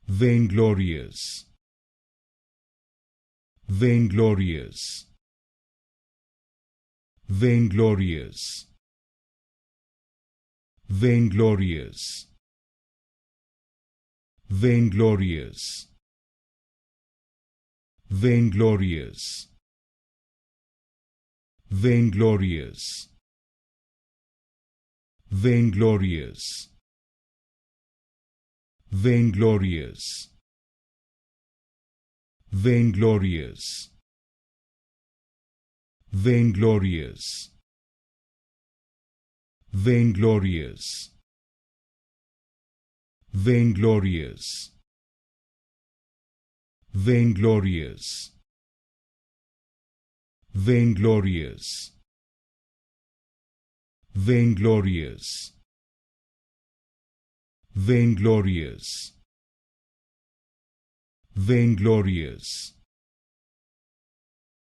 Vainglorious, vainglorious, vainglorious, vainglorious, vainglorious, vainglorious, vainglorious, vainglorious, vainglorious, vainglorious, vainglorious, vainglorious, vainglorious, vainglorious, vainglorious, vainglorious, vainglorious, vainglorious,